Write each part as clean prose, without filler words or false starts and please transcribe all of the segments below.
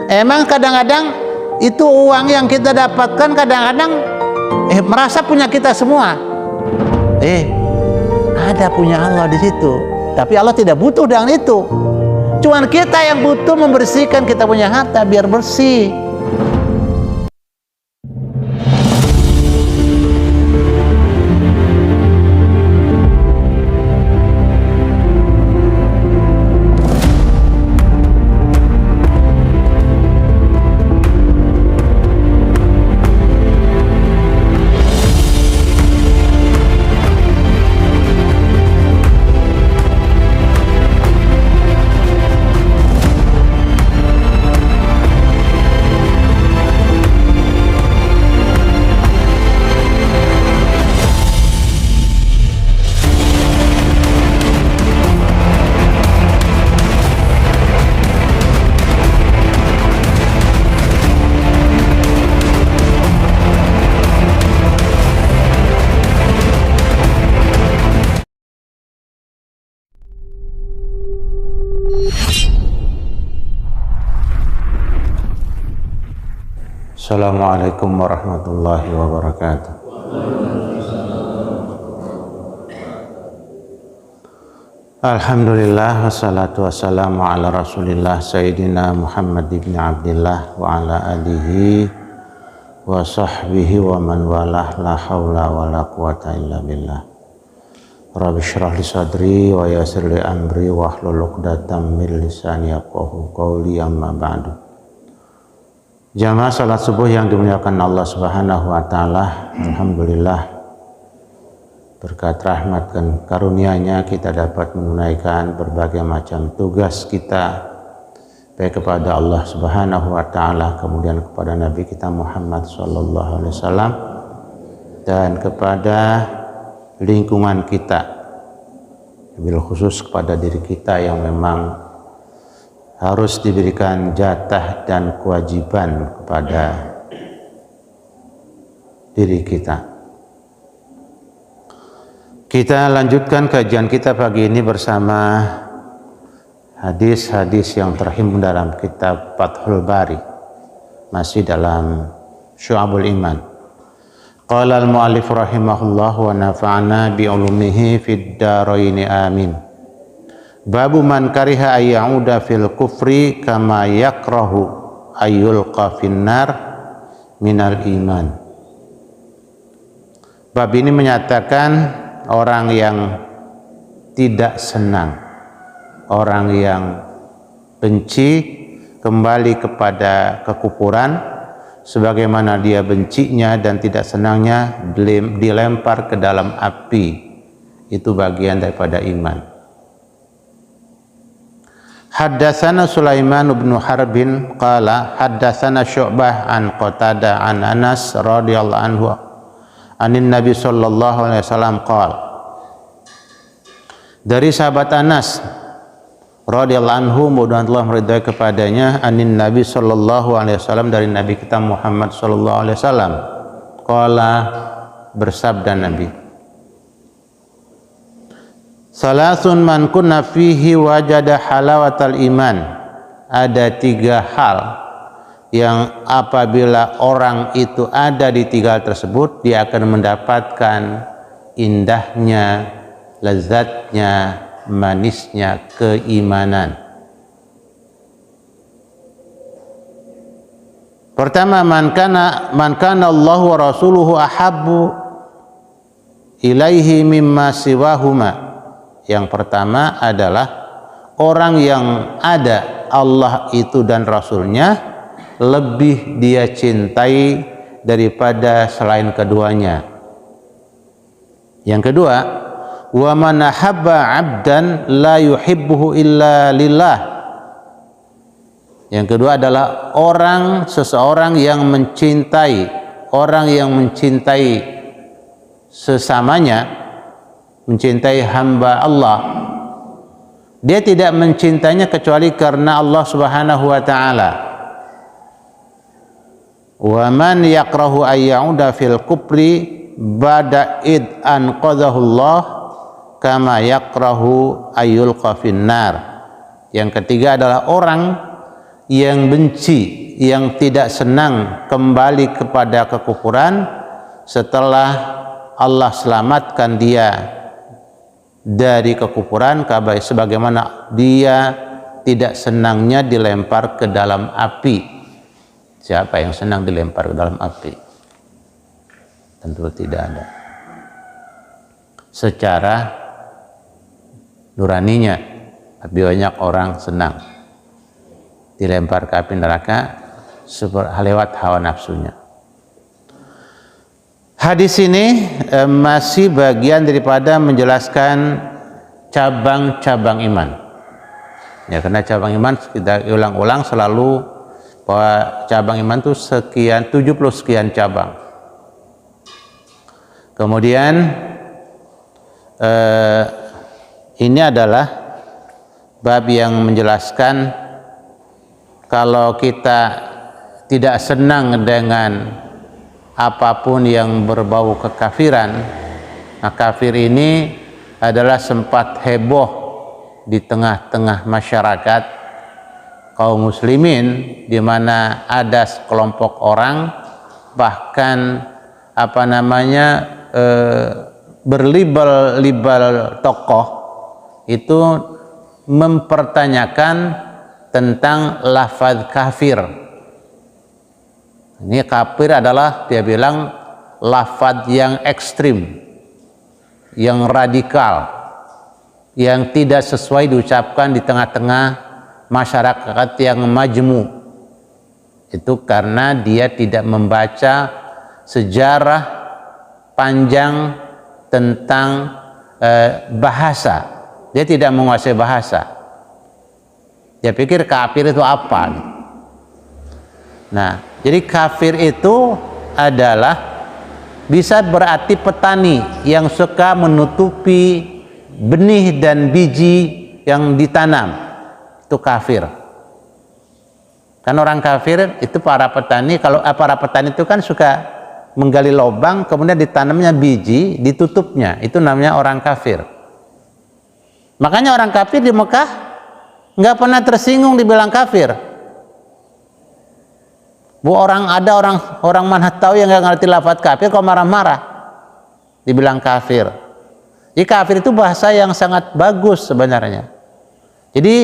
Emang kadang-kadang itu uang yang kita dapatkan kadang-kadang merasa punya kita semua. Ada punya Allah di situ. Tapi Allah tidak butuh dengan itu. Cuman kita yang butuh membersihkan kita punya harta biar bersih. Assalamualaikum warahmatullahi wabarakatuh. Alhamdulillah wassalatu wassalamu ala rasulillah Sayyidina Muhammad ibn Abdillah wa ala alihi wa sahbihi wa man walah la hawla wa la quwata illa billah. Rabbi syrah li sadri wa yassir li amri wa hlul 'uqdatam min lisani yafqahu qawli, amma ba'du. Jamaah salat subuh yang dimuliakan Allah Subhanahu wa taala, alhamdulillah berkat rahmat dan karunia-Nya kita dapat menunaikan berbagai macam tugas kita baik kepada Allah Subhanahu wa taala, kemudian kepada Nabi kita Muhammad sallallahu alaihi wasallam dan kepada lingkungan kita, bil khusus kepada diri kita yang memang harus diberikan jatah dan kewajiban kepada diri kita. Kita lanjutkan kajian kita pagi ini bersama hadis-hadis yang terhimpun dalam kitab Fathul Bari, masih dalam Syu'abul Iman. Qala al-mu'allif rahimahullah wa nafa'ana bi'ulumihi fid dharaini amin. Babu man kariha ayyauda fil kufri kama yakrahu ayyulqa finnar minal iman. Bab ini menyatakan orang yang tidak senang, orang yang benci kembali kepada kekufuran sebagaimana dia bencinya dan tidak senangnya dilempar ke dalam api. Itu bagian daripada iman. Haddatsana Sulaiman bin Harbin qala haddatsana Syu'bah an Qatadah an Anas radhiyallahu anhu anin Nabi sallallahu alaihi wasallam qala. Dari sahabat Anas radhiyallahu anhu, mudah-mudahan Allah meridai kepadanya, anin Nabi sallallahu alaihi wasallam, dari Nabi kita Muhammad sallallahu alaihi wasallam qala, bersabda Nabi, salasun man kunna fihi wajada halawatal iman. Ada 3 hal yang apabila orang itu ada di 3 hal tersebut, dia akan mendapatkan indahnya, lezatnya, manisnya keimanan. Pertama, man kana Allah wa rasuluhu ahabbu ilaihi mimma siwahuma. Yang pertama adalah orang yang ada Allah itu dan Rasulnya lebih dia cintai daripada selain keduanya. Yang kedua, wa man ahabba 'abdan la yuhibbuhu illa lillah. Yang kedua adalah seseorang yang mencintai, orang yang mencintai sesamanya, mencintai hamba Allah, dia tidak mencintainya kecuali karena Allah Subhanahu wa taala. Wa man yakrahu ayyauda fil kufri ba'da id anqadhahu Allah kama yakrahu ayyulqa finnar. Yang ketiga adalah orang yang benci, yang tidak senang kembali kepada kekufuran setelah Allah selamatkan dia dari kekufuran, sebagaimana dia tidak senangnya dilempar ke dalam api. Siapa yang senang dilempar ke dalam api? Tentu tidak ada. Secara nuraninya, tapi banyak orang senang dilempar ke api neraka lewat hawa nafsunya. Hadis ini masih bagian daripada menjelaskan cabang-cabang iman. Ya, karena cabang iman kita ulang-ulang selalu bahwa cabang iman itu 70 sekian cabang. Kemudian ini adalah bab yang menjelaskan kalau kita tidak senang dengan apapun yang berbau kekafiran, nah kafir ini adalah sempat heboh di tengah-tengah masyarakat kaum muslimin, di mana ada sekelompok orang bahkan berlibel-libel tokoh itu mempertanyakan tentang lafaz kafir. Ini kafir adalah dia bilang lafaz yang ekstrim, yang radikal, yang tidak sesuai diucapkan di tengah-tengah masyarakat yang majmu. Itu karena dia tidak membaca sejarah panjang tentang bahasa. Dia tidak menguasai bahasa. Dia pikir kafir itu apa? Nah, jadi kafir itu adalah bisa berarti petani yang suka menutupi benih dan biji yang ditanam. Itu kafir. Kan orang kafir itu para petani, kalau para petani itu kan suka menggali lubang, kemudian ditanamnya biji, ditutupnya. Itu namanya orang kafir. Makanya orang kafir di Mekah nggak pernah tersinggung dibilang kafir. Ada orang mana tahu yang nggak ngerti lafaz kafir kok marah-marah dibilang kafir. Jadi kafir itu bahasa yang sangat bagus sebenarnya. Jadi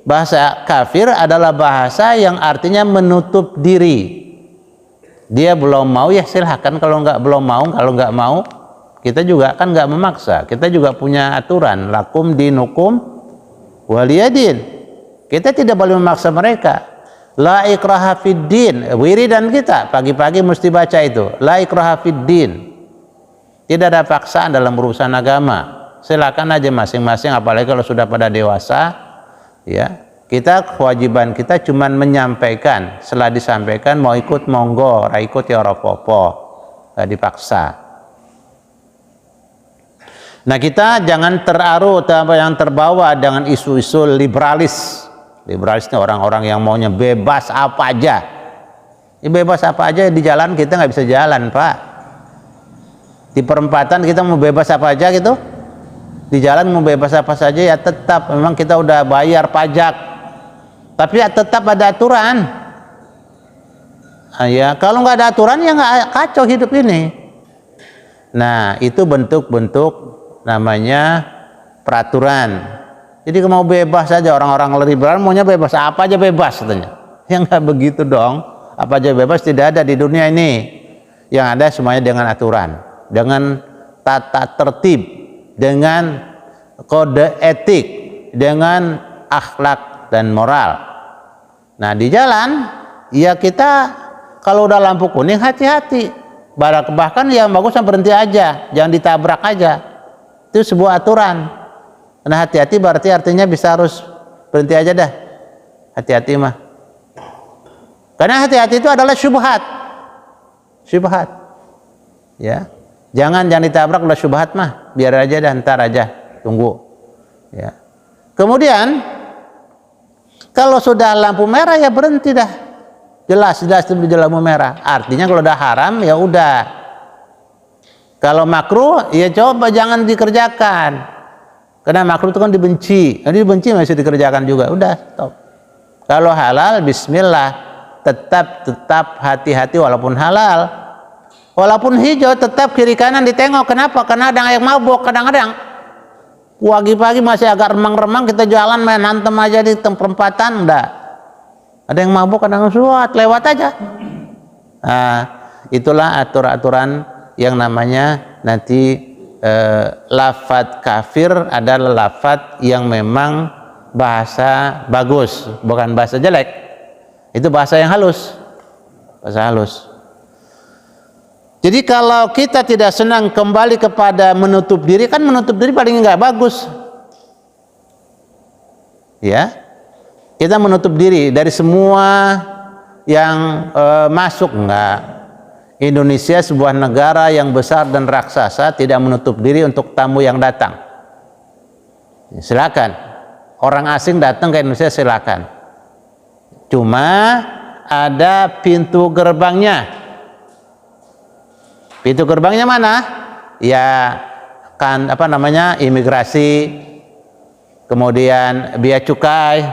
bahasa kafir adalah bahasa yang artinya menutup diri. Dia belum mau, ya silahkan. Kalau belum mau, kalau nggak mau, kita juga kan nggak memaksa. Kita juga punya aturan, lakum dinukum waliyadin. Kita tidak boleh memaksa mereka. La ikraha fid din, wiridan kita pagi-pagi mesti baca itu. La ikraha fid din. Tidak ada paksaan dalam urusan agama. Silakan aja masing-masing, apalagi kalau sudah pada dewasa, ya. Kewajiban kita cuman menyampaikan. Setelah disampaikan mau ikut monggo, ra ikut ya ora apa-apa. Enggak dipaksa. Nah, kita jangan yang terbawa dengan isu-isu liberalis. Liberalis ini orang-orang yang maunya bebas apa aja. Ya, bebas apa aja di jalan kita nggak bisa jalan, Pak. Di perempatan kita mau bebas apa aja gitu. Di jalan mau bebas apa saja ya tetap memang kita udah bayar pajak. Tapi ya tetap ada aturan. Ya, kalau nggak ada aturan ya nggak kacau hidup ini. Nah, itu bentuk-bentuk namanya peraturan. Jadi mau bebas saja, orang-orang liberal maunya bebas apa aja bebas katanya. Ya nggak begitu dong. Apa aja bebas tidak ada di dunia ini. Yang ada semuanya dengan aturan, dengan tata tertib, dengan kode etik, dengan akhlak dan moral. Nah, di jalan ya kita kalau udah lampu kuning hati-hati. Bahkan yang bagusnya berhenti aja, jangan ditabrak aja. Itu sebuah aturan. Nah, hati-hati berarti artinya bisa harus berhenti aja dah. Hati-hati mah. Karena hati-hati itu adalah syubhat. Syubhat. Ya. Jangan ditabrak udah syubhat mah. Biar aja dah, ntar aja. Tunggu. Ya. Kemudian kalau sudah lampu merah ya berhenti dah. Jelas di lampu merah. Artinya kalau udah haram ya udah. Kalau makruh ya coba jangan dikerjakan. Karena makruh itu kan dibenci. Jadi dibenci masih dikerjakan juga. Udah, stop. Kalau halal bismillah, tetap hati-hati walaupun halal. Walaupun hijau tetap kiri kanan ditengok. Kenapa? Karena ada yang mabuk kadang-kadang. Pagi-pagi masih agak remang-remang, kita jalan main hantem aja di perempatan, enggak. Ada yang mabuk kadang suat, lewat aja. Nah, itulah aturan-aturan yang namanya nanti lafadz kafir adalah lafadz yang memang bahasa bagus, bukan bahasa jelek. Itu bahasa yang halus, bahasa halus. Jadi kalau kita tidak senang kembali kepada menutup diri, kan menutup diri paling nggak bagus. Ya, kita menutup diri dari semua yang masuk, enggak. Indonesia sebuah negara yang besar dan raksasa, tidak menutup diri untuk tamu yang datang. Silakan, orang asing datang ke Indonesia silakan. Cuma ada pintu gerbangnya. Pintu gerbangnya mana? Ya kan apa namanya, imigrasi, kemudian bea cukai,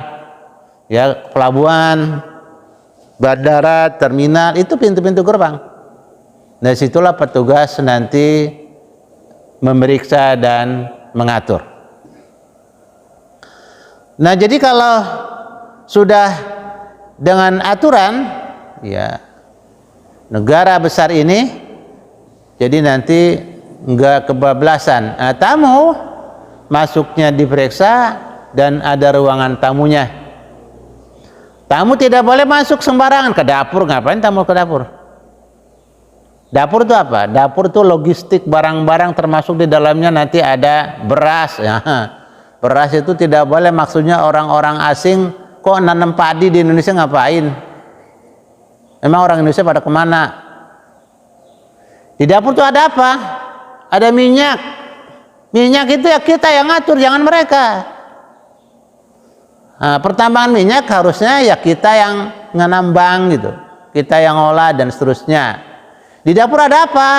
ya pelabuhan, bandara, terminal, itu pintu-pintu gerbang. Dari situlah petugas nanti memeriksa dan mengatur. Nah, jadi kalau sudah dengan aturan, ya negara besar ini, jadi nanti enggak kebablasan. Nah, tamu masuknya diperiksa dan ada ruangan tamunya. Tamu tidak boleh masuk sembarangan ke dapur. Ngapain tamu ke dapur? Dapur itu apa? Dapur itu logistik barang-barang, termasuk di dalamnya nanti ada beras. Ya. Beras itu tidak boleh, maksudnya orang-orang asing kok nanam padi di Indonesia ngapain? Memang orang Indonesia pada kemana? Di dapur itu ada apa? Ada minyak. Minyak itu ya kita yang ngatur, jangan mereka. Nah, pertambangan minyak harusnya ya kita yang ngenambang gitu, kita yang olah dan seterusnya. Di dapur ada apa?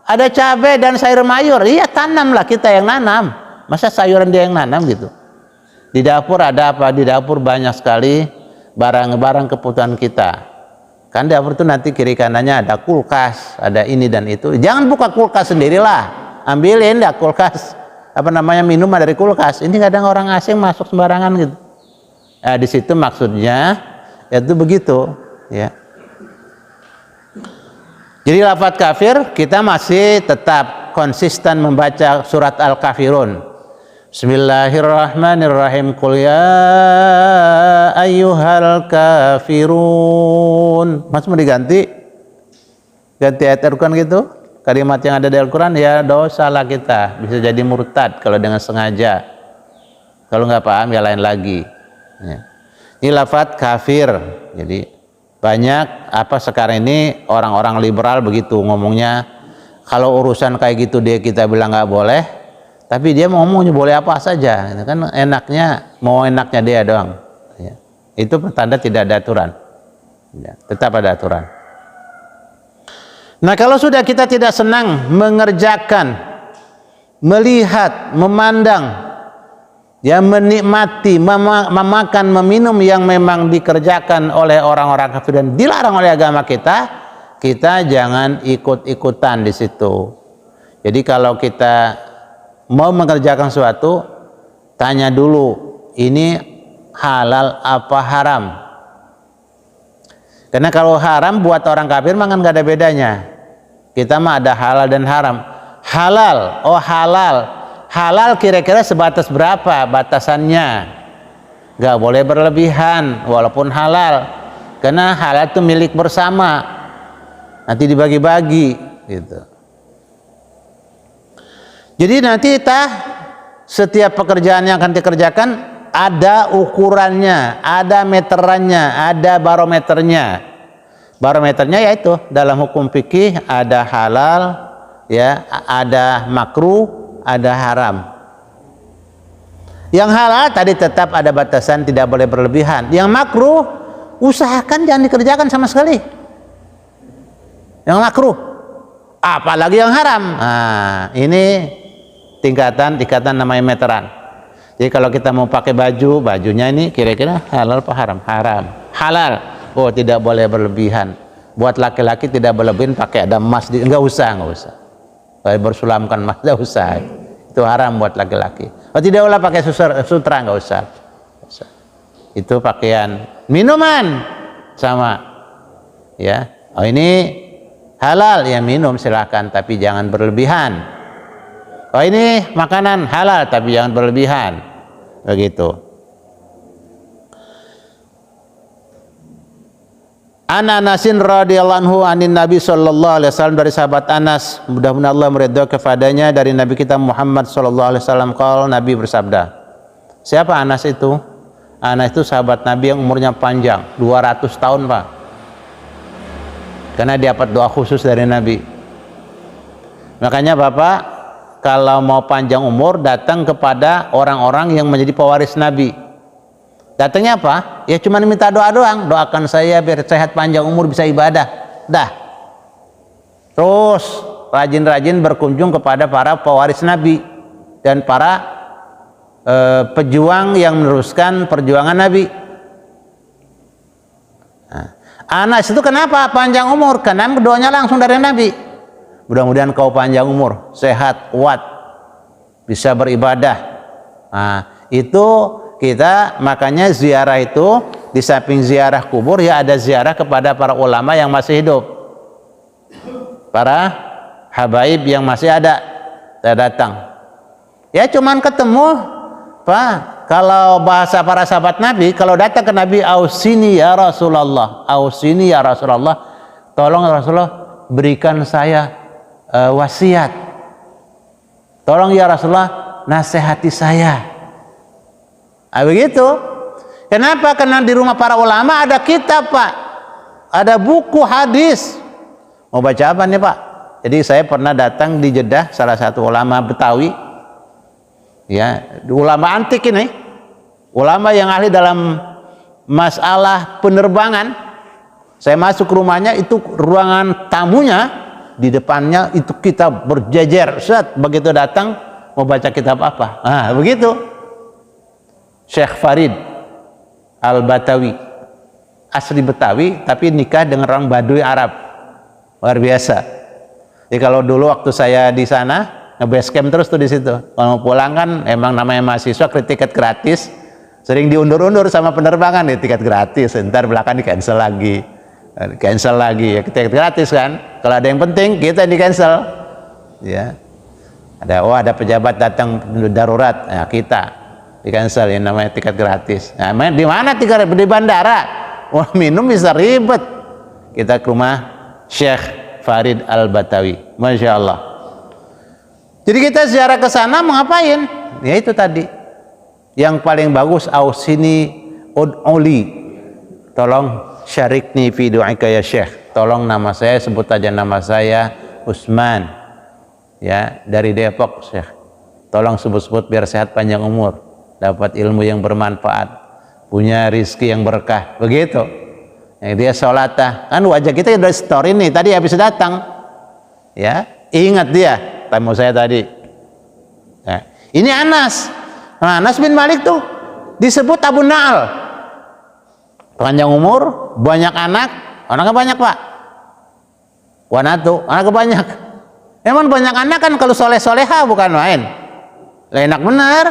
Ada cabai dan sayur mayur. Iya, tanamlah, kita yang nanam. Masa sayuran dia yang nanam gitu? Di dapur ada apa? Di dapur banyak sekali barang-barang kebutuhan kita. Kan di dapur itu nanti kiri kanannya ada kulkas, ada ini dan itu. Jangan buka kulkas sendirilah, ambilin dah kulkas, apa namanya, minuman dari kulkas. Ini kadang orang asing masuk sembarangan gitu. Nah, di situ maksudnya itu begitu, ya. Jadi lafadz kafir kita masih tetap konsisten membaca surat Al-Kafirun. Bismillahirrahmanirrahim. Qul ya ayyuhal kafirun. Mas mau diganti? Ganti ayat Al-Quran gitu? Kalimat yang ada di Al-Quran, ya dosa lah kita. Bisa jadi murtad kalau dengan sengaja. Kalau nggak paham ya lain lagi. Ya. Ini lafadz kafir. Jadi banyak apa sekarang ini orang-orang liberal begitu ngomongnya. Kalau urusan kayak gitu kita bilang nggak boleh. Tapi dia ngomongnya boleh apa saja, kan enaknya, mau enaknya dia doang. Ya. Itu pertanda tidak ada aturan. Ya, tetap ada aturan. Nah, kalau sudah kita tidak senang mengerjakan, melihat, memandang, ya menikmati, memakan, meminum yang memang dikerjakan oleh orang-orang kafir dan dilarang oleh agama kita, kita jangan ikut-ikutan di situ. Jadi kalau kita mau mengerjakan sesuatu, tanya dulu, ini halal apa haram? Karena kalau haram buat orang kafir mah kan gak ada bedanya. Kita mah ada halal dan haram. Halal, oh halal. Halal kira-kira sebatas berapa batasannya? Gak boleh berlebihan walaupun halal. Karena halal itu milik bersama. Nanti dibagi-bagi gitu. Jadi nanti setiap pekerjaan yang akan dikerjakan ada ukurannya, ada meterannya, ada barometernya. Barometernya yaitu dalam hukum fikih ada halal, ya, ada makruh, ada haram. Yang halal tadi tetap ada batasan, tidak boleh berlebihan. Yang makruh usahakan jangan dikerjakan sama sekali. Yang makruh, apalagi yang haram. Nah, ini tingkatan namanya meteran. Jadi kalau kita mau pakai baju, bajunya ini kira-kira halal apa haram? Haram. Halal. Oh, tidak boleh berlebihan. Buat laki-laki tidak berlebihan pakai ada emas, enggak usah. Kalau bersulamkan emas enggak usah. Itu haram buat laki-laki. Oh, tidak boleh pakai sutra, enggak usah. Itu pakaian. Minuman sama. Ya. Oh, ini halal ya, minum silakan tapi jangan berlebihan. Oh, ini makanan halal tapi jangan berlebihan. Begitu. Anasin radhiyallahu anhu anin Nabi sallallahu alaihi wasallam, dari sahabat Anas, mudah-mudahan Allah meridhai kepadanya, dari Nabi kita Muhammad sallallahu alaihi wasallam, qala, Nabi bersabda. Siapa Anas itu? Anas itu sahabat Nabi yang umurnya panjang, 200 tahun, Pak. Karena dia dapat doa khusus dari Nabi. Makanya Bapak kalau mau panjang umur, datang kepada orang-orang yang menjadi pewaris Nabi. Datangnya apa? Ya cuma minta doa doang. Doakan saya biar sehat panjang umur, bisa ibadah. Dah. Terus rajin-rajin berkunjung kepada para pewaris Nabi dan para pejuang yang meneruskan perjuangan Nabi. Nah, Anas itu kenapa panjang umur? Karena doanya langsung dari Nabi. Mudah-mudahan kau panjang umur, sehat, kuat, bisa beribadah. Nah, itu kita makanya ziarah itu di samping ziarah kubur ya ada ziarah kepada para ulama yang masih hidup, para habaib yang masih ada, saya datang. Ya cuman ketemu, Pak. Kalau bahasa para sahabat Nabi, kalau datang ke Nabi, ausini ya Rasulullah, ausini ya Rasulullah, tolong Rasulullah berikan saya wasiat, tolong ya Rasulullah nasihati saya. Nah, begitu. Kenapa? Karena di rumah para ulama ada kitab, Pak, ada buku hadis. Mau baca apa nih, Pak? Jadi saya pernah datang di Jeddah, salah satu ulama Betawi, ya, ulama antik ini, ulama yang ahli dalam masalah penerbangan. Saya masuk ke rumahnya, itu ruangan tamunya, di depannya itu kitab berjejer. Set, begitu datang mau baca kitab apa? Nah, begitu. Syekh Farid Al-Batawi, asli Betawi tapi nikah dengan orang Baduy Arab. Luar biasa. Jadi kalau dulu waktu saya di sana nge-base camp terus tuh di situ. Kalau mau pulang kan emang namanya mahasiswa, tiket gratis. Sering diundur-undur sama penerbangan, ya tiket gratis. Ntar belakang di cancel lagi. Ya tiket gratis kan. Kalau ada yang penting kita di cancel, ya. Ada pejabat datang darurat, ya kita di cancel, yang namanya tiket gratis. Nah, di mana tiket? Di bandara. Wah, minum bisa ribet. Kita ke rumah Syekh Farid Al-Batawi, masya Allah. Jadi kita ziarah ke sana mau ngapain? Ya itu tadi. Yang paling bagus ausini ud'uli, tolong syarikni fi du'aika ya Syekh. Tolong nama saya, sebut aja nama saya Usman, ya, dari Depok, Syekh. Tolong sebut-sebut biar sehat panjang umur, dapat ilmu yang bermanfaat, punya rizki yang berkah. Begitu. Yang dia sholatah, kan wajah kita udah story nih, tadi habis datang, ya, ingat dia tamu saya tadi. Nah, ini Anas. Nah, Anas bin Malik tuh disebut Abu Na'al, panjang umur, banyak anak. Anaknya banyak, Pak. Wanatu, anaknya banyak. Emang banyak anak kan kalau soleh-soleha bukan main. Lah enak bener.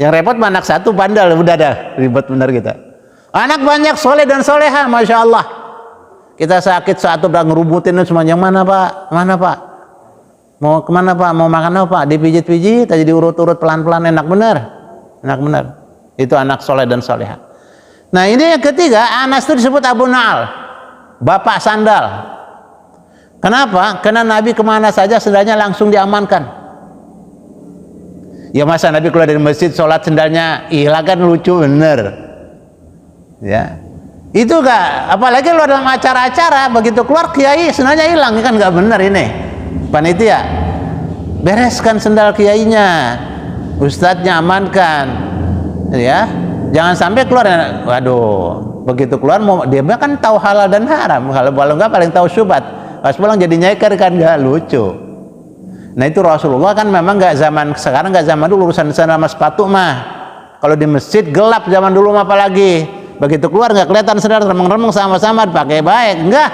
Yang repot anak satu bandel, udah dah ribet bener kita. Anak banyak soleh dan soleha, masya Allah. Kita sakit satu udah ngerubutin semuanya. Mana Pak? Mana Pak? Mau kemana Pak? Mau makan apa Pak? Dipijit-pijit, aja diurut-urut pelan-pelan, enak bener. Enak bener. Itu anak soleh dan soleha. Nah ini yang ketiga, Anas itu disebut Abu Na'al, bapak sandal. Kenapa? Karena Nabi kemana saja sendalnya langsung diamankan. Ya masa Nabi keluar dari masjid sholat sendalnya hilang, kan lucu bener. Ya, itu gak, apalagi lo dalam acara-acara begitu keluar kiai sendalnya hilang, kan gak bener ini. Panitia, bereskan sendal kiainya, ustadznya amankan, ya. Jangan sampai keluar, waduh, begitu keluar mau dia kan tahu halal dan haram, kalau enggak paling tahu syubhat, pas pulang jadi nyeker kan, gak lucu. Nah itu Rasulullah kan memang nggak zaman sekarang, nggak zaman dulu urusan sama sepatu mah. Kalau di masjid gelap zaman dulu mah apalagi. Begitu keluar nggak kelihatan sendal, remeng-remeng sama-sama pakai baik. Enggak.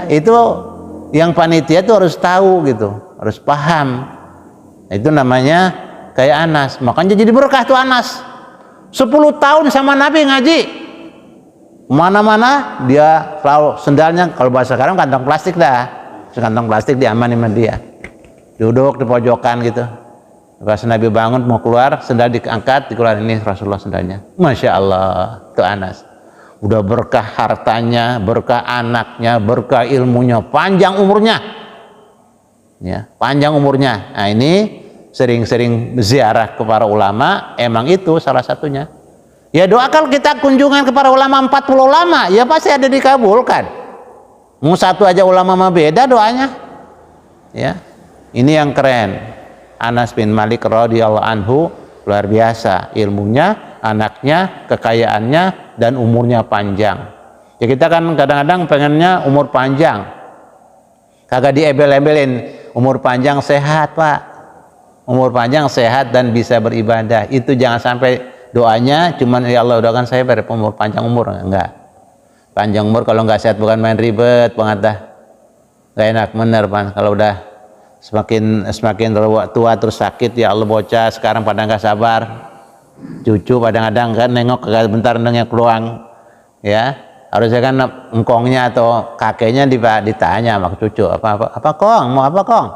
Itu yang panitia itu harus tahu gitu, harus paham. Itu namanya kayak Anas. Makanya jadi berkah tuh Anas. 10 tahun sama Nabi ngaji. Mana-mana dia selalu sendalnya, kalau bahasa sekarang kantong plastik dah. Kantong plastik diamanin sama dia. Duduk di pojokan gitu. Pas Nabi bangun mau keluar, sendal diangkat, dikeluarin, ini Rasulullah sendalnya. Masya Allah, itu Anas. Udah berkah hartanya, berkah anaknya, berkah ilmunya, panjang umurnya. Ya, panjang umurnya. Nah ini sering-sering ziarah ke para ulama, emang itu salah satunya. Ya doakan kita kunjungan ke para ulama, 40 ulama, ya pasti ada dikabulkan. Mau satu aja ulama mah beda doanya. Ya, ini yang keren. Anas bin Malik radhiyallahu anhu luar biasa ilmunya, anaknya, kekayaannya, dan umurnya panjang. Ya kita kan kadang-kadang pengennya umur panjang, kagak diebel-ebelin. Umur panjang sehat pak, umur panjang sehat dan bisa beribadah. Itu jangan sampai doanya cuman ya Allah doakan saya berumur panjang umur. Enggak, panjang umur kalau nggak sehat bukan main ribet banget dah, nggak enak bener pan. Kalau udah semakin tua terus sakit, ya Allah bocah sekarang pada nggak sabar, cucu kadang-kadang kan nengok bentar nengok peluang, ya harusnya kan engkongnya atau kakeknya ditanya sama cucu apa kong mau apa kong.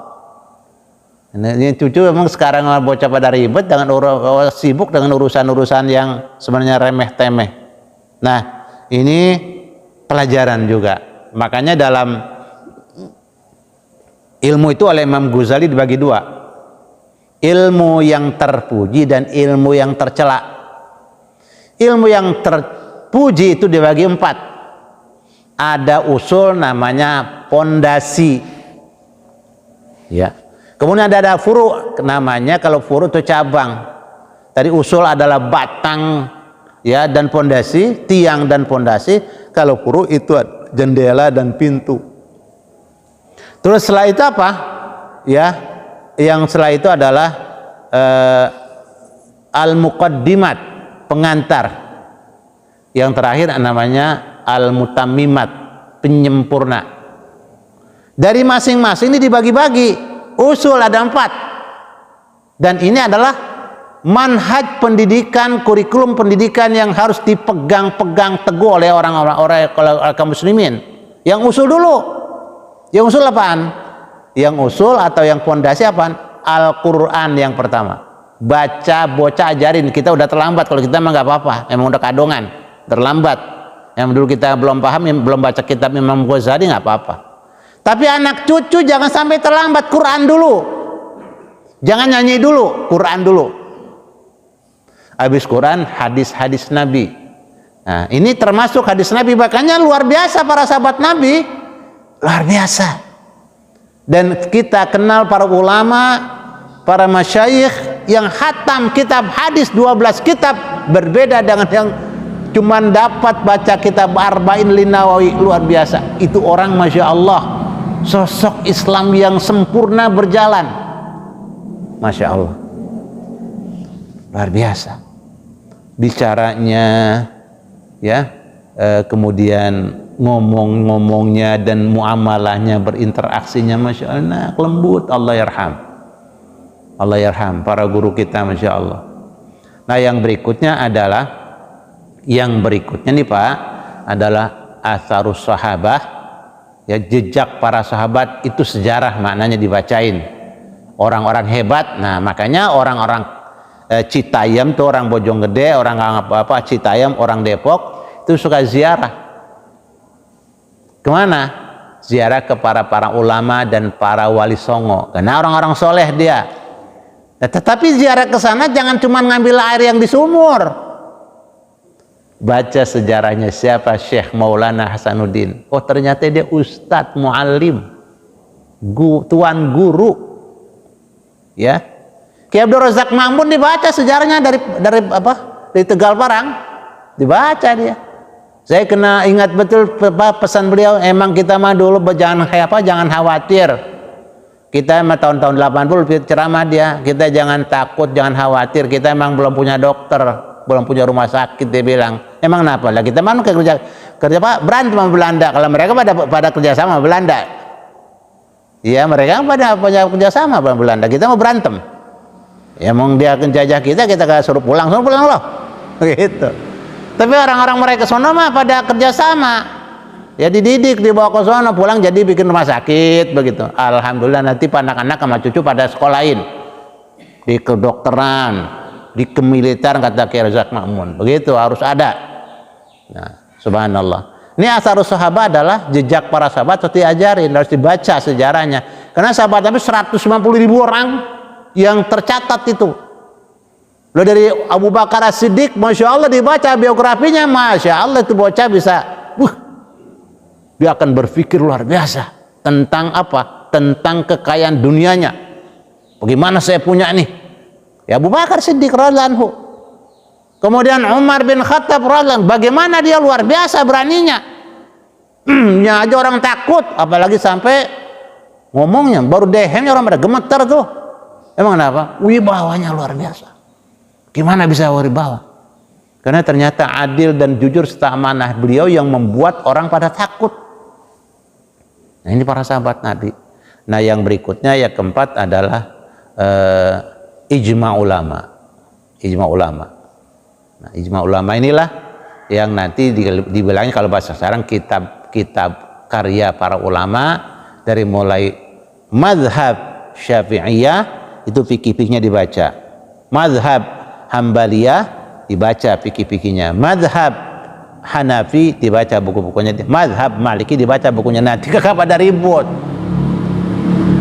Ini cucu memang sekarang bocah pada ribet dengan sibuk dengan urusan-urusan yang sebenarnya remeh temeh. Nah ini pelajaran juga, makanya dalam ilmu itu oleh Imam Ghazali dibagi dua, ilmu yang terpuji dan ilmu yang tercela. Ilmu yang terpuji itu dibagi 4. Ada usul namanya pondasi, ya. Kemudian ada furu namanya, kalau furu itu cabang. Tadi usul adalah batang, ya, dan pondasi, tiang dan pondasi. Kalau furu itu jendela dan pintu. Terus setelah itu apa? Ya, yang setelah itu adalah al-muqaddimat, pengantar. Yang terakhir namanya al-mutammimat, penyempurna. Dari masing-masing ini dibagi-bagi. Usul ada 4. Dan ini adalah manhaj pendidikan, kurikulum pendidikan yang harus dipegang-pegang teguh oleh orang-orang kaum muslimin. Yang usul dulu. Yang usul apaan? Yang usul atau yang pondasi apaan? Al-Quran yang pertama. Baca, bocah ajarin. Kita udah terlambat, kalau kita mah nggak apa-apa, emang udah kadongan, terlambat. Yang dulu kita belum paham, belum baca kitab Imam Ghazali nggak apa-apa. Tapi anak cucu jangan sampai terlambat, Quran dulu. Jangan nyanyi dulu, Quran dulu. Habis Quran, hadis-hadis Nabi. Nah, ini termasuk hadis Nabi, makanya luar biasa para sahabat Nabi. Luar biasa. Dan kita kenal para ulama, para masyayikh yang khatam kitab hadis 12 kitab, berbeda dengan yang cuman dapat baca kitab Arba'in Linawawi. Luar biasa. Itu orang Masya Allah, sosok Islam yang sempurna berjalan. Masya Allah. Luar biasa. Bicaranya, ya, kemudian ngomongnya dan muamalahnya, berinteraksinya, Masya Allah, lembut. Allah yarham, Allah yarham para guru kita, Masya Allah. Nah yang berikutnya nih Pak, adalah atharus sahabah, ya, jejak para sahabat. Itu sejarah maknanya dibacain, orang-orang hebat. Nah makanya orang-orang Citayam tuh, orang Bojonggede, orang apa Citayam, orang Depok itu suka ziarah. Kemana? Ziarah ke para ulama dan para wali songo, karena orang-orang soleh dia. Nah, tetapi ziarah ke sana jangan cuma ngambil air yang di sumur. Baca sejarahnya, siapa Syekh Maulana Hasanuddin. Oh ternyata dia ustadz muallim, tuan guru, ya. Ki Abdul Razak Mamun dibaca sejarahnya dari Tegal Parang, dibaca dia. Saya kena ingat betul pesan beliau, emang kita mah dulu jangan khawatir. Kita emang tahun-tahun 80 ceramah dia, kita jangan takut, jangan khawatir, kita emang belum punya dokter, belum punya rumah sakit, dia bilang. Emang kenapa? Lah kita mana kerja Pak berantem sama Belanda, kalau mereka pada kerja sama Belanda. Iya, mereka pada kerja sama sama Belanda, kita mau berantem. Ya mau dia menjajah kita suruh pulang loh. Gitu. Tapi orang-orang mereka sono mah pada kerja sama. Ya dididik, dibawa ke sono, pulang jadi bikin rumah sakit begitu. Alhamdulillah nanti anak-anak sama cucu pada sekolahin di kedokteran, di kemiliteran, kata Kiai Razak Ma'mun. Begitu harus ada. Nah, subhanallah. Ini asarus sahabat adalah jejak para sahabat harus diajarin, harus dibaca sejarahnya. Karena sahabat Nabi 150.000 orang yang tercatat itu. Lo dari Abu Bakar As-Siddiq, masya Allah dibaca biografinya, masya Allah itu bocah bisa. Dia akan berpikir luar biasa tentang apa? Tentang kekayaan dunianya. Bagaimana saya punya nih? Ya Abu Bakar Siddiq radhiyallahu anhu. Kemudian Umar bin Khattab radhiyallahu anhu, bagaimana dia luar biasa beraninya. Ya aja orang takut, apalagi sampai ngomongnya baru dehemnya orang pada gemeter tuh. Emang kenapa? Wibawanya luar biasa. Gimana bisa wibawa? Karena ternyata adil dan jujur serta amanah beliau yang membuat orang pada takut. Nah ini para sahabat Nabi. Nah yang berikutnya yang keempat adalah ijma ulama. Ijma ulama. Nah ijma ulama inilah yang nanti dibilangnya kalau bahasa sekarang kitab karya para ulama, dari mulai mazhab Syafi'iyah itu fikih-fikihnya dibaca, mazhab Hambaliyah dibaca fikih-fikihnya, mazhab Hanafi dibaca buku-bukunya, mazhab Maliki dibaca bukunya. Nanti kakak pada ribut.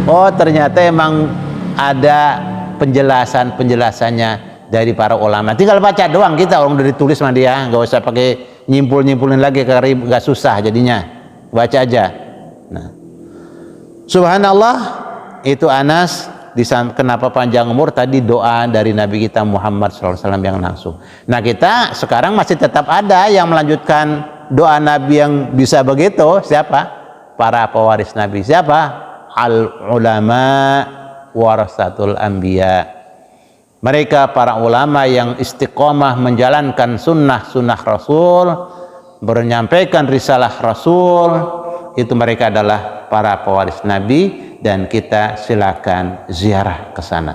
Oh ternyata emang ada penjelasannya dari para ulama. Tinggal baca doang kita, orang udah ditulis sama dia, nggak usah pakai nyimpulin lagi, nggak susah jadinya. Baca aja. Nah, subhanallah, itu Anas. Kenapa panjang umur tadi doa dari Nabi kita Muhammad SAW yang langsung. Nah kita sekarang masih tetap ada yang melanjutkan doa Nabi yang bisa begitu. Siapa? Para pewaris Nabi. Siapa? Al ulama warasatul anbiya. Mereka para ulama yang istiqomah menjalankan sunnah Rasul, menyampaikan risalah Rasul. Itu mereka adalah para pewaris Nabi. Dan kita silakan ziarah ke sana.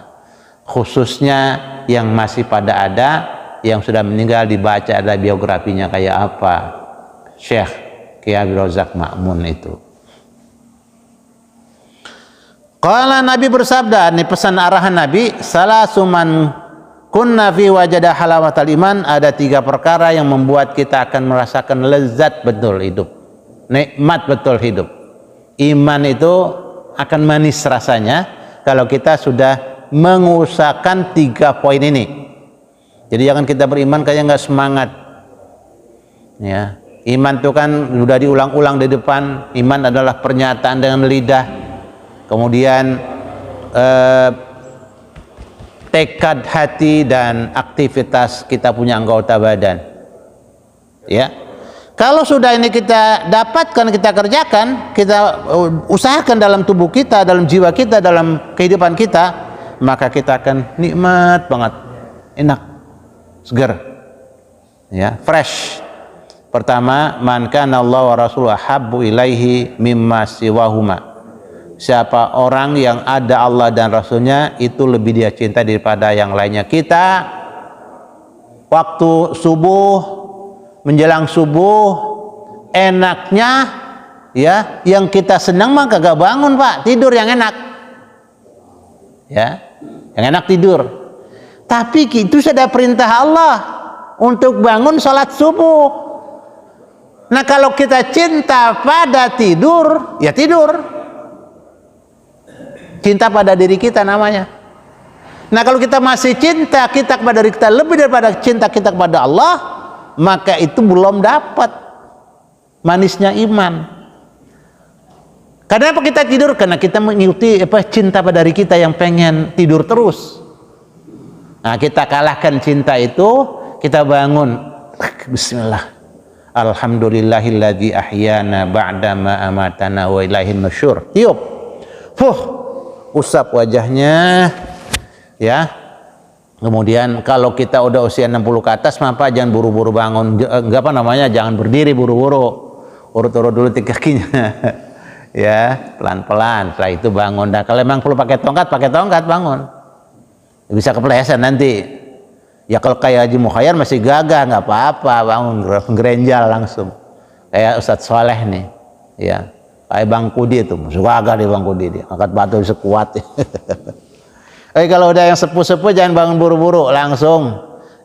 Khususnya yang masih pada ada, yang sudah meninggal dibaca ada biografinya kayak apa. Syekh Kiai Razak Ma'mun itu. Qala Nabi bersabda, ini pesan arahan Nabi, salasuman kunna fi wajada halawatal iman, ada 3 perkara yang membuat kita akan merasakan lezat betul hidup. Nikmat betul hidup. Iman itu akan manis rasanya kalau kita sudah mengusahakan 3 poin ini. Jadi jangan kita beriman kayak nggak semangat. Ya, iman itu kan sudah diulang-ulang di depan. Iman adalah pernyataan dengan lidah, kemudian tekad hati dan aktivitas kita punya anggota badan. Ya. Kalau sudah ini kita dapatkan, kita kerjakan, kita usahakan dalam tubuh kita, dalam jiwa kita, dalam kehidupan kita, maka kita akan nikmat banget, enak, segar, ya, fresh. Pertama, man kana Allah wa rasuluhu habbu ilaihi mimma siwahuma. Siapa orang yang ada Allah dan Rasulnya itu lebih dia cinta daripada yang lainnya. Kita waktu subuh, menjelang subuh, enaknya ya yang kita senang mah kagak bangun Pak, tidur yang enak, ya yang enak tidur. Tapi itu sudah perintah Allah untuk bangun sholat subuh. Nah kalau kita cinta pada tidur, ya tidur, cinta pada diri kita namanya. Nah kalau kita masih cinta kita kepada diri kita lebih daripada cinta kita kepada Allah, maka itu belum dapat manisnya iman. Karena apa kita tidur? Karena kita mengikuti cinta pada diri kita yang pengen tidur terus. Nah kita kalahkan cinta itu, kita bangun, bismillah, alhamdulillahilladzi ahyana ba'da ma amatana wa ilaihin nusyur. Tiup, usap wajahnya, ya. Kemudian kalau kita udah usia 60 ke atas, maka jangan buru-buru bangun, enggak apa namanya, jangan berdiri buru-buru, urut-urut dulu kakinya, ya, pelan-pelan. Setelah itu bangun. Dan kalau memang perlu pakai tongkat bangun. Bisa kepleset nanti. Ya kalau kayak Haji Mukhayyar masih gagah, nggak apa-apa, bangun gerenjal langsung. Kayak Ustadz Saleh nih, ya, kayak Bang Kudi itu, masih gagah di Bang Kudi, dia angkat batu sekuat. Tapi kalau udah yang sepuh-sepuh jangan bangun buru-buru, langsung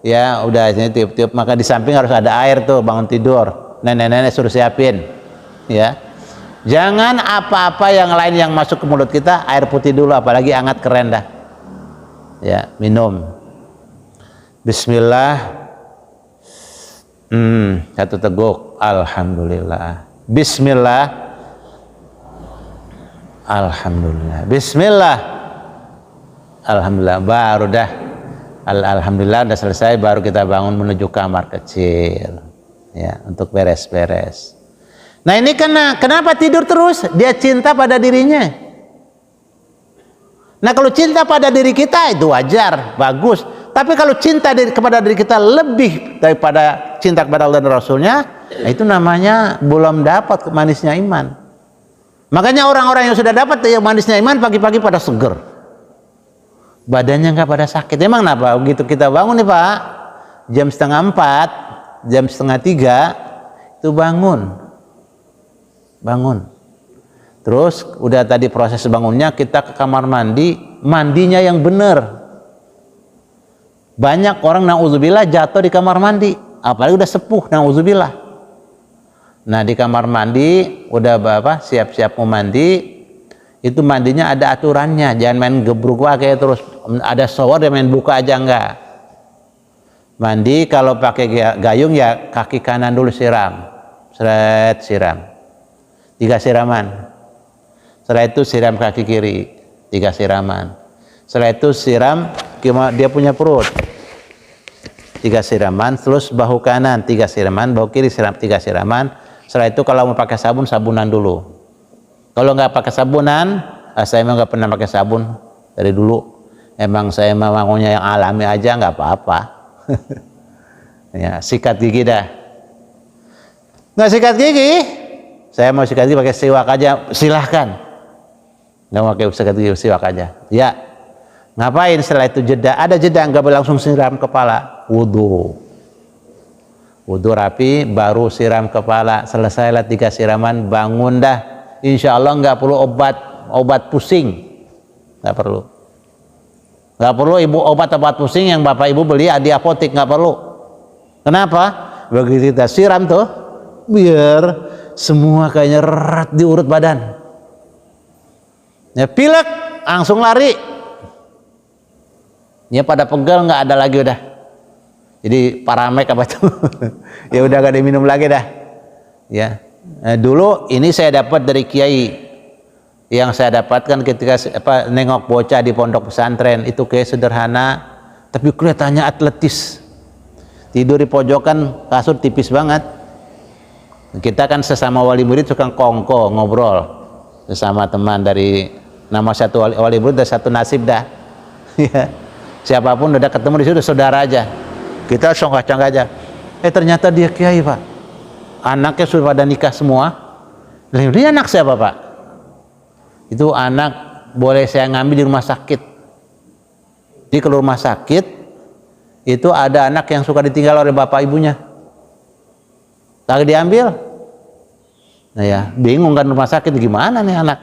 ya udah ini tiup-tiup, maka di samping harus ada air tuh bangun tidur. Nenek-nenek suruh siapin, ya. Jangan apa-apa yang lain yang masuk ke mulut kita, air putih dulu, apalagi hangat keren dah. Ya, minum. Bismillah. Satu teguk. Alhamdulillah. Bismillah. Alhamdulillah. Bismillah. Alhamdulillah, baru dah alhamdulillah udah selesai, baru kita bangun menuju kamar kecil, ya, untuk beres-beres. Nah ini kenapa tidur terus? Dia cinta pada dirinya. Nah kalau cinta pada diri kita itu wajar, bagus. Tapi kalau cinta kepada diri kita lebih daripada cinta kepada Allah dan Rasulnya, nah itu namanya belum dapat manisnya iman. Makanya orang-orang yang sudah dapat manisnya iman pagi-pagi pada seger, badannya nggak pada sakit. Emang kenapa? Begitu kita bangun nih Pak, jam 2:30, jam 2:30 itu bangun. Terus udah tadi proses bangunnya, kita ke kamar mandi, mandinya yang bener. Banyak orang na'udzubillah jatuh di kamar mandi, apalagi udah sepuh, na'udzubillah. Nah di kamar mandi udah siap-siap mau mandi, itu mandinya ada aturannya, jangan main gebruk kayak terus ada shower dia main buka aja, enggak. Mandi kalau pakai gayung ya kaki kanan dulu siram, siram 3 siraman. Setelah itu siram kaki kiri 3 siraman. Setelah itu siram dia punya perut 3 siraman, terus bahu kanan 3 siraman, bahu kiri 3 siraman. Setelah itu kalau mau pakai sabun, sabunan dulu. Kalau nggak pakai sabunan, saya emang nggak pernah pakai sabun dari dulu. Emang saya maunya yang alami aja, nggak apa-apa. Ya, sikat gigi dah. Nggak sikat gigi, saya mau sikat gigi pakai siwak aja, silahkan. Nggak mau pakai sikat gigi, siwak aja. Ya, ngapain setelah itu jeda? Ada jeda, nggak langsung siram kepala. Wudhu rapi, baru siram kepala. Selesailah 3 siraman, bangun dah. Insya Allah nggak perlu obat pusing, nggak perlu ibu obat pusing yang bapak ibu beli di apotek, nggak perlu. Kenapa? Begitu kita siram tuh, biar semua kayaknya erat di urut badan, ya pilek langsung lari, ya pada pegel nggak ada lagi udah. Jadi paramek apa tuh? Ya udah gak diminum lagi dah, ya. Nah, dulu ini saya dapat dari kiai, yang saya dapatkan ketika nengok bocah di pondok pesantren, itu kayak sederhana tapi kelihatannya atletis, tidur di pojokan kasur tipis banget. Kita kan sesama wali murid suka kongko ngobrol sesama teman, dari nama satu wali murid dan satu nasib dah. Siapapun udah ketemu di situ saudara aja, kita songkak-songkak aja. Ternyata dia kiai Pak, anaknya sudah pada nikah semua. Ini anak siapa Pak? Itu anak boleh saya ngambil di rumah sakit. Jadi kalau rumah sakit itu ada anak yang suka ditinggal oleh bapak ibunya, tak diambil. Nah ya bingung kan, rumah sakit gimana nih anak.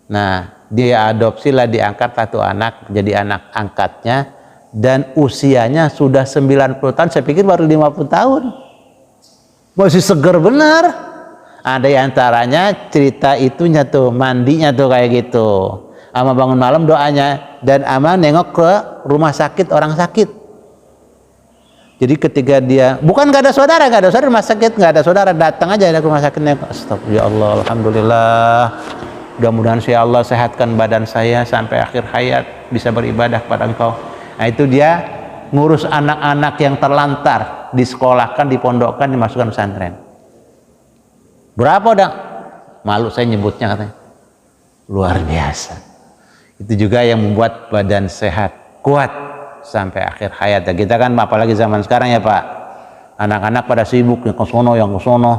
Nah dia adopsilah, diangkat satu anak jadi anak angkatnya, dan usianya sudah 90 tahun. Saya pikir baru 50 tahun. Masih seger benar. Ada yang antaranya cerita itunya tuh, mandinya tuh kayak gitu, ama bangun malam doanya, dan ama nengok ke rumah sakit orang sakit. Jadi ketika dia nggak ada saudara rumah sakit, nggak ada saudara, datang aja ke rumah sakit, nengok, astagfirullah, ya Allah, alhamdulillah, mudah-mudahan si Allah sehatkan badan saya sampai akhir hayat, bisa beribadah kepada Engkau. Nah itu dia ngurus anak-anak yang terlantar, disekolahkan, dipondokkan, dimasukkan pesantren. Berapa udah? Malu saya nyebutnya katanya. Luar biasa. Itu juga yang membuat badan sehat, kuat sampai akhir hayat. Kita kan apalagi zaman sekarang ya Pak, anak-anak pada sibuk yang ke sono,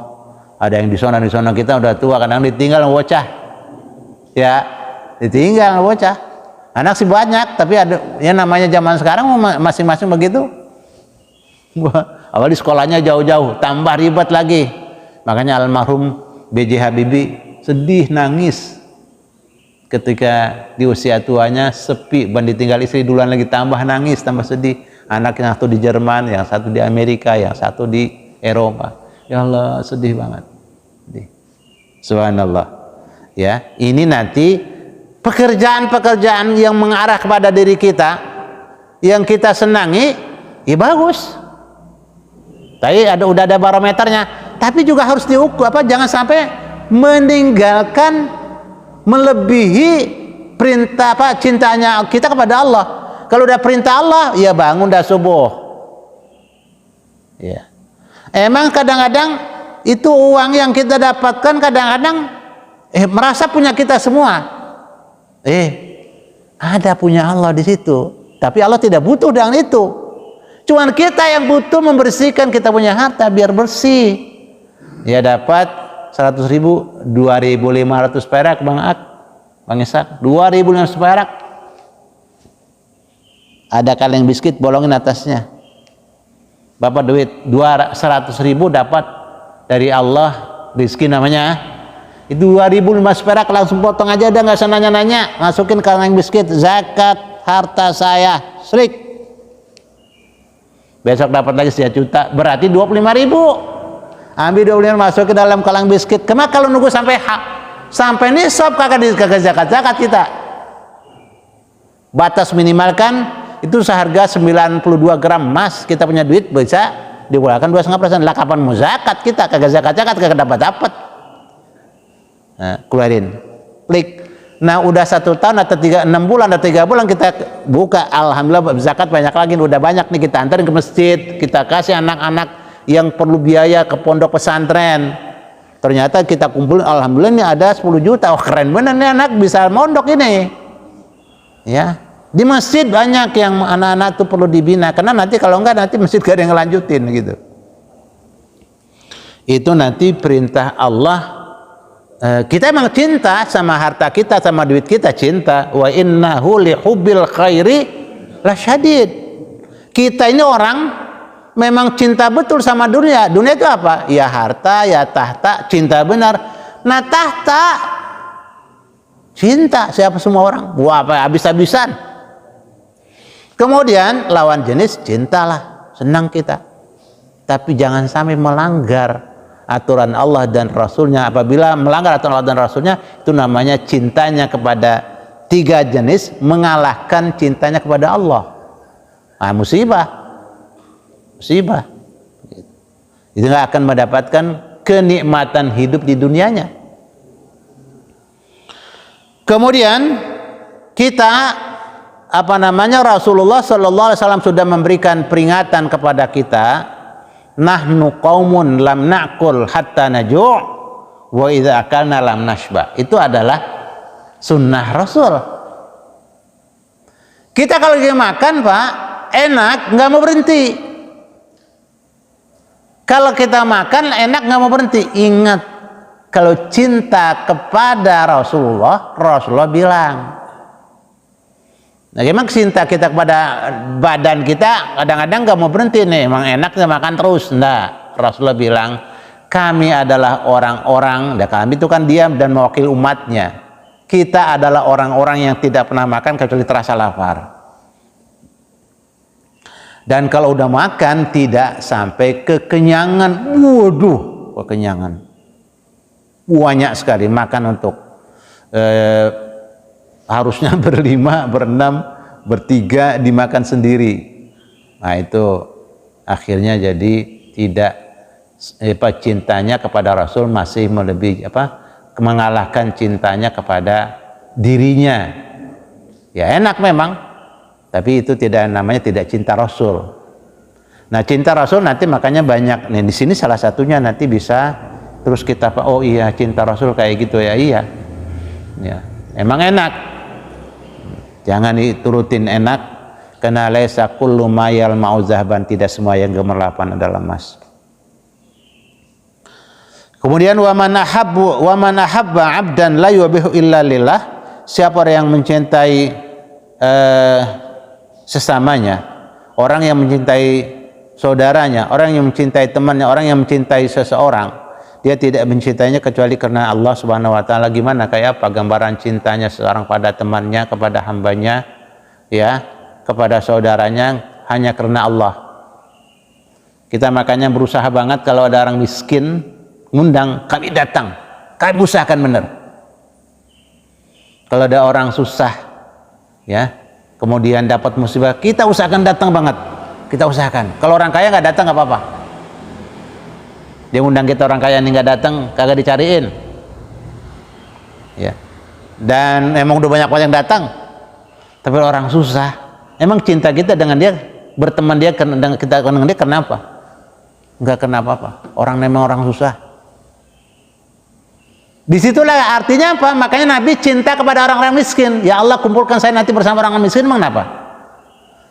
ada yang di sana, kita udah tua, kadang ditinggal bocah, ya ditinggal bocah. Anak sih banyak, tapi ada yang namanya zaman sekarang masing-masing begitu. Awal di sekolahnya jauh-jauh, tambah ribet lagi. Makanya almarhum B.J. Habibie sedih, nangis ketika di usia tuanya sepi, ditinggal istri duluan lagi, tambah nangis, tambah sedih. Anak yang satu di Jerman, yang satu di Amerika, yang satu di Eropa. Ya Allah, sedih banget. Sedih. Subhanallah. Ya, ini nanti pekerjaan-pekerjaan yang mengarah kepada diri kita, yang kita senangi, ya bagus. Tapi udah ada barometernya. Tapi juga harus diukur, jangan sampai meninggalkan, melebihi perintah cintanya kita kepada Allah. Kalau udah perintah Allah, ya bangun dah subuh. Ya. Emang kadang-kadang itu uang yang kita dapatkan kadang-kadang merasa punya kita semua. Ada punya Allah di situ. Tapi Allah tidak butuh dengan itu. Cuman kita yang butuh membersihkan kita punya harta biar bersih. Ya dapat 100.000, 2.500 perak Bang Ishak, 2.500 perak. Ada kaleng biskuit bolongin atasnya. Bapak duit 100.000 dapat dari Allah, rezeki namanya. Itu 2.500 perak langsung potong aja, udah nggak usah nanya-nanya, masukin kaleng biskuit, zakat harta saya, srik. Besok dapat lagi 1 juta, berarti 25.000. Ambil 25 masuk ke dalam kaleng biskuit. Kenapa kalau nunggu sampai nisab kagak zakat kita? Batas minimalkan itu seharga 92 gram emas, kita punya duit bisa dikeluarkan 2,5%. Lah kapan mau zakat kita? Kagak zakat kagak dapat. Nah, keluarin. Klik. Nah, udah 1 tahun atau 6 bulan atau 3 bulan kita buka, alhamdulillah zakat banyak lagi, udah banyak nih, kita antarin ke masjid, kita kasih anak-anak yang perlu biaya ke pondok pesantren. Ternyata kita kumpulin, alhamdulillah ini ada 10 juta. Oh keren bener nih anak bisa mondok ini. Ya, di masjid banyak yang anak-anak tuh perlu dibina, karena nanti kalau enggak nanti masjid gak ada yang ngelanjutin gitu. Itu nanti perintah Allah. Kita emang cinta sama harta kita, sama duit kita cinta. Wa innahu li hubbil khairi lasyadid. Kita ini orang memang cinta betul sama dunia. Dunia itu apa? Ya harta, ya tahta, cinta benar. Nah tahta cinta siapa semua orang? Wah, apa habis-habisan. Kemudian lawan jenis cintalah, senang kita. Tapi jangan sampai melanggar aturan Allah dan Rasulnya. Apabila melanggar aturan Allah dan Rasulnya, itu namanya cintanya kepada 3 jenis mengalahkan cintanya kepada Allah. Nah, musibah. Itu nggak akan mendapatkan kenikmatan hidup di dunianya. Kemudian kita Rasulullah Sallallahu Alaihi Wasallam sudah memberikan peringatan kepada kita. Nahnu qaumun lam na'kul hatta naju' wa idza akalna lam nashba. Itu adalah sunnah Rasul. Kita kalau lagi makan Pak, enak nggak mau berhenti. Kalau kita makan enak nggak mau berhenti. Ingat, kalau cinta kepada Rasulullah bilang. Nah, memang cinta kita kepada badan kita kadang-kadang nggak mau berhenti nih, emang enak nggak makan terus. Nggak, Rasulullah bilang kami adalah orang-orang, kami itu kan dia dan mewakili umatnya. Kita adalah orang-orang yang tidak pernah makan kecuali terasa lapar. Dan kalau udah makan tidak sampai kekenyangan. Waduh, kekenyangan. Banyak sekali makan untuk harusnya berlima, berenam, bertiga dimakan sendiri. Nah itu akhirnya jadi tidak cintanya kepada Rasul masih melebihi mengalahkan cintanya kepada dirinya. Ya enak memang, tapi itu namanya tidak cinta Rasul. Nah cinta Rasul nanti makanya banyak. Nih di sini salah satunya nanti bisa terus kita oh iya cinta Rasul kayak gitu ya, iya. Ya emang enak. Jangan diturutin enak, karena laisa kullu ma yalma'u zahaban, tidak semua yang gemerlapan adalah emas. Kemudian wa man ahabba 'abdan la yubihu illa lillah, siapa orang yang mencintai sesamanya, orang yang mencintai saudaranya, orang yang mencintai temannya, orang yang mencintai seseorang, dia tidak mencintainya kecuali karena Allah Subhanahu wa taala. Gimana, kayak apa gambaran cintanya seseorang pada temannya, kepada hambanya, ya, kepada saudaranya, hanya karena Allah. Kita makanya berusaha banget kalau ada orang miskin ngundang, kami datang, kami usahakan benar. Kalau ada orang susah, ya, kemudian dapat musibah, kita usahakan datang banget. Kita usahakan. Kalau orang kaya nggak datang nggak apa-apa. Dia undang kita, orang kaya ini nggak datang, kagak dicariin. Ya. Dan emang udah banyak yang datang. Tapi orang susah, emang cinta kita dengan dia, berteman dia, kita dengan dia kenapa? Nggak kenapa apa. Orang memang orang susah. Disitulah artinya apa? Makanya Nabi cinta kepada orang-orang miskin. Ya Allah, kumpulkan saya nanti bersama orang miskin. Emang kenapa?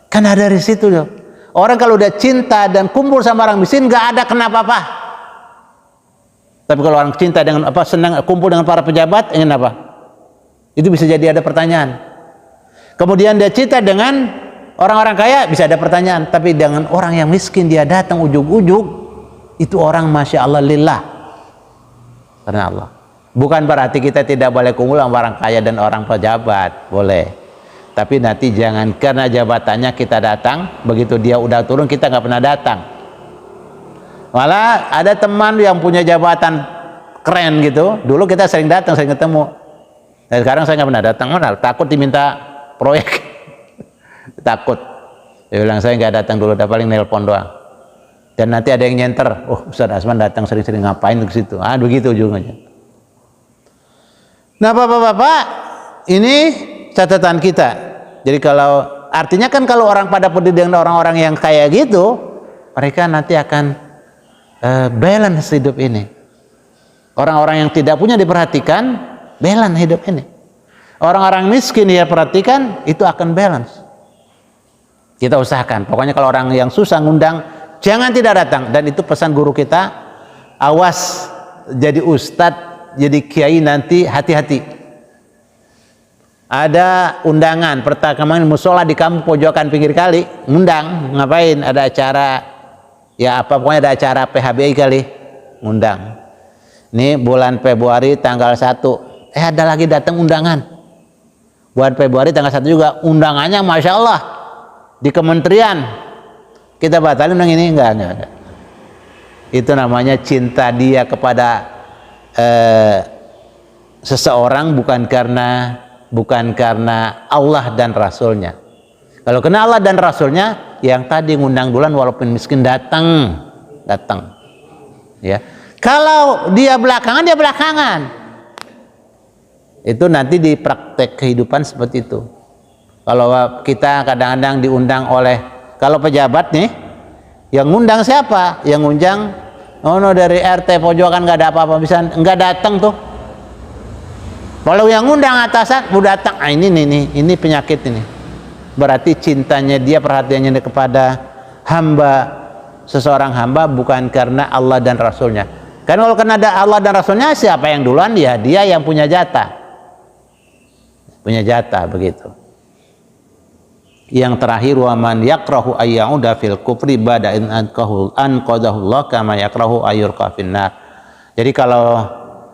Karena dari situ loh. Orang kalau udah cinta dan kumpul sama orang miskin, nggak ada kenapa-apa. Tapi kalau orang cinta dengan apa, senang kumpul dengan para pejabat, ingin apa? Itu bisa jadi ada pertanyaan. Kemudian dia cinta dengan orang-orang kaya, bisa ada pertanyaan. Tapi dengan orang yang miskin dia datang ujug-ujug, itu orang masya Allah lillah, karena Allah. Bukan berarti kita tidak boleh kumpul sama orang kaya dan orang pejabat, boleh. Tapi nanti jangan karena jabatannya kita datang, begitu dia udah turun kita nggak pernah datang. Malah ada teman yang punya jabatan keren gitu, dulu kita sering datang, sering ketemu. Dan sekarang saya nggak pernah datang, takut diminta proyek. Takut. Dia bilang saya nggak datang dulu, udah paling nelpon doang. Dan nanti ada yang nyenter, oh Ustaz Asman datang sering-sering ngapain ke situ? Ah begitu ujungnya. Nah bapak-bapak, ini catatan kita. Jadi kalau artinya kan kalau orang pada peduli dengan orang-orang yang kayak gitu, mereka nanti akan balance hidup ini. Orang-orang yang tidak punya diperhatikan, balance hidup ini. Orang-orang miskin dia perhatikan, itu akan balance. Kita usahakan. Pokoknya kalau orang yang susah ngundang, jangan tidak datang. Dan itu pesan guru kita, awas jadi ustadz, jadi kiai nanti hati-hati. Ada undangan pertama musola di kampung pojokan pinggir kali, ngundang, ngapain? Ada acara, ya apa pokoknya ada acara PHBI kali, ngundang. Ini bulan Februari tanggal 1, ada lagi datang undangan. Bulan Februari tanggal 1 juga, undangannya Masya Allah di kementerian. Kita batalin yang ini, enggak. Itu namanya cinta dia kepada seseorang bukan karena Allah dan Rasulnya. Kalau kena Allah dan Rasulnya, yang tadi ngundang duluan walaupun miskin datang. Ya. Kalau dia belakangan, dia belakangan. Itu nanti di praktek kehidupan seperti itu. Kalau kita kadang-kadang diundang oleh, kalau pejabat nih, yang ngundang siapa? Yang ngundang, oh no, dari RT pojokan nggak ada apa-apa, bisa nggak datang tuh. Kalau yang ngundang atasan mau datang, ini penyakit ini. Berarti cintanya dia, perhatiannya kepada hamba, seseorang hamba bukan karena Allah dan Rasulnya. Karena kalau kena Allah dan Rasulnya, siapa yang duluan? Ya dia yang punya jatah. Punya jatah begitu. Yang terakhir, wa man yakrahu ayyauda fil kufri ba'da in anqadahu Allah kama yakrahu ayyurqa finnar. Jadi kalau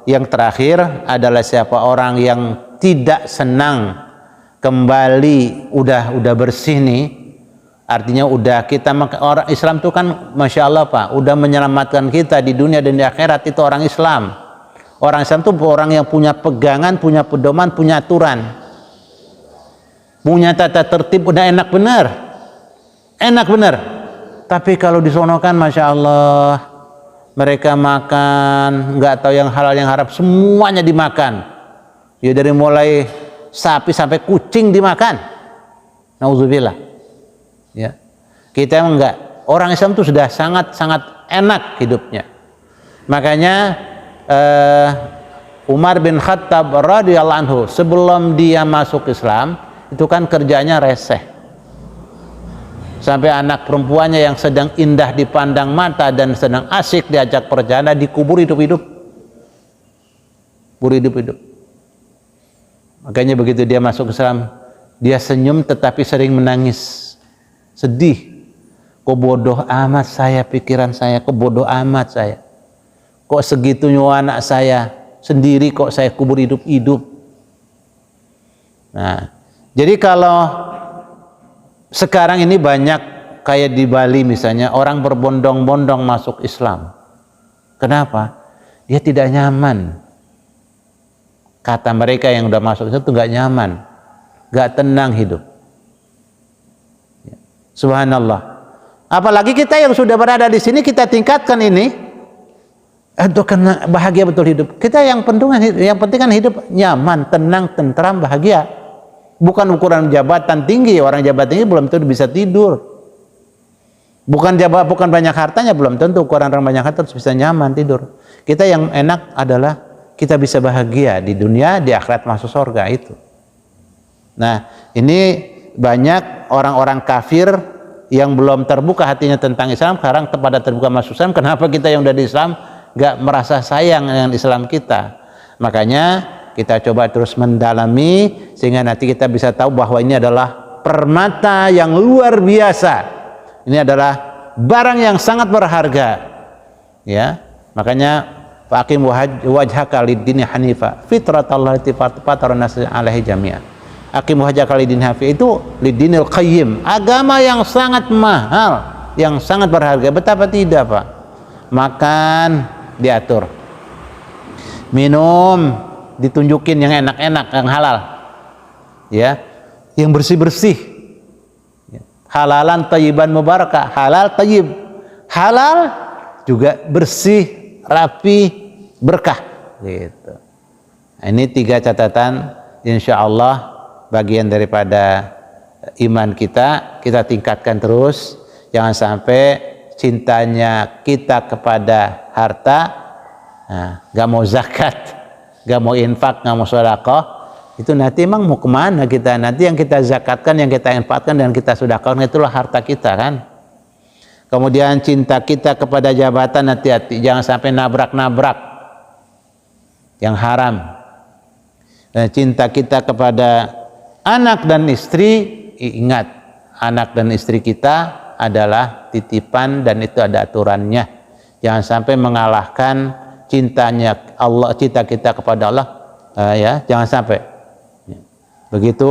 yang terakhir adalah siapa orang yang tidak senang kembali udah bersih nih, artinya udah kita, orang Islam itu kan Masya Allah Pak, udah menyelamatkan kita di dunia dan di akhirat. Itu orang Islam. Orang Islam itu orang yang punya pegangan, punya pedoman, punya aturan, punya tata tertib, udah enak bener. Tapi kalau disonokan Masya Allah, mereka makan, nggak tahu yang halal yang haram, semuanya dimakan. Ya dari mulai sapi sampai kucing dimakan. Nauzubillah. Ya. Kita emang enggak. Orang Islam itu sudah sangat enak hidupnya. Makanya Umar bin Khattab radhiyallahu anhu sebelum dia masuk Islam, itu kan kerjanya reseh. Sampai anak perempuannya yang sedang indah dipandang mata dan sedang asyik diajak bercanda dikubur hidup-hidup. Kubur hidup-hidup. Makanya begitu dia masuk Islam, dia senyum tetapi sering menangis. Sedih. Kok bodoh amat saya, pikiran saya, kok bodoh amat saya. Kok segitunya anak saya sendiri kok saya kubur hidup-hidup. Nah, jadi kalau sekarang ini banyak kayak di Bali misalnya, orang berbondong-bondong masuk Islam. Kenapa? Dia tidak nyaman. Kata mereka yang udah masuk itu nggak nyaman, nggak tenang hidup. Subhanallah. Apalagi kita yang sudah berada di sini, kita tingkatkan ini, untuk kena bahagia betul hidup. Kita yang penting kan hidup nyaman, tenang, tentram, bahagia. Bukan ukuran jabatan tinggi. Orang jabatan tinggi belum tentu bisa tidur. Bukan banyak hartanya, belum tentu ukuran orang banyak harta bisa nyaman tidur. Kita yang enak adalah kita bisa bahagia di dunia, di akhirat masuk surga itu. Nah, ini banyak orang-orang kafir yang belum terbuka hatinya tentang Islam, sekarang pada terbuka masuk Islam. Kenapa kita yang udah di Islam gak merasa sayang dengan Islam kita? Makanya kita coba terus mendalami sehingga nanti kita bisa tahu bahwa ini adalah permata yang luar biasa. Ini adalah barang yang sangat berharga. Ya, makanya faqim wajhaka lid-dini hanifa fitratallahi allati fatara an-nasa 'alaihi jami'an. Aqim wajhaka lid-dini hanifa itu lid-dinil qayyim, agama yang sangat mahal, yang sangat berharga. Betapa tidak, Pak? Makan diatur. Minum ditunjukin yang enak-enak, yang halal, ya, yang bersih-bersih, halalan thayyiban mubarakah, halal thayyib, halal juga bersih, rapi, berkah, gitu. Nah, ini 3 catatan, insya Allah bagian daripada iman kita tingkatkan terus. Jangan sampai cintanya kita kepada harta, gak mau zakat, gak mau infak, gak mau sedekah, itu nanti emang mau kemana kita? Nanti yang kita zakatkan, yang kita infakkan dan kita sedekahkan itulah harta kita, kan? Kemudian cinta kita kepada jabatan, hati-hati jangan sampai nabrak-nabrak yang haram. Dan cinta kita kepada anak dan istri, ingat anak dan istri kita adalah titipan dan itu ada aturannya. Jangan sampai mengalahkan cintanya Allah, cinta kita kepada Allah, ya, jangan sampai. Begitu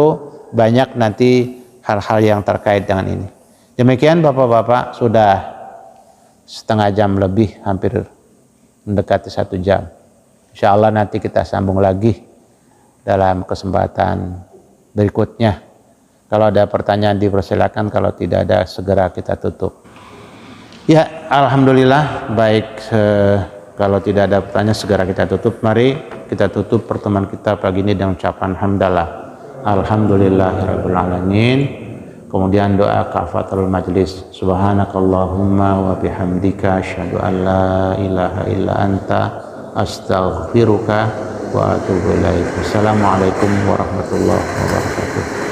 banyak nanti hal-hal yang terkait dengan ini. Demikian Bapak-bapak, sudah setengah jam lebih, hampir mendekati 1 jam. Insya Allah nanti kita sambung lagi dalam kesempatan berikutnya. Kalau ada pertanyaan dipersilakan, kalau tidak ada segera kita tutup. Ya, alhamdulillah baik. Kalau tidak ada pertanyaan segera kita tutup. Mari kita tutup pertemuan kita pagi ini dengan ucapan hamdalah. Alhamdulillahirabbil alamin. Kemudian doa kafatul majlis. Subhanakallahumma wa bihamdika asyhadu an la ilaha illa anta astaghfiruka wa atubu ilaik. Wassalamualaikum warahmatullahi wabarakatuh.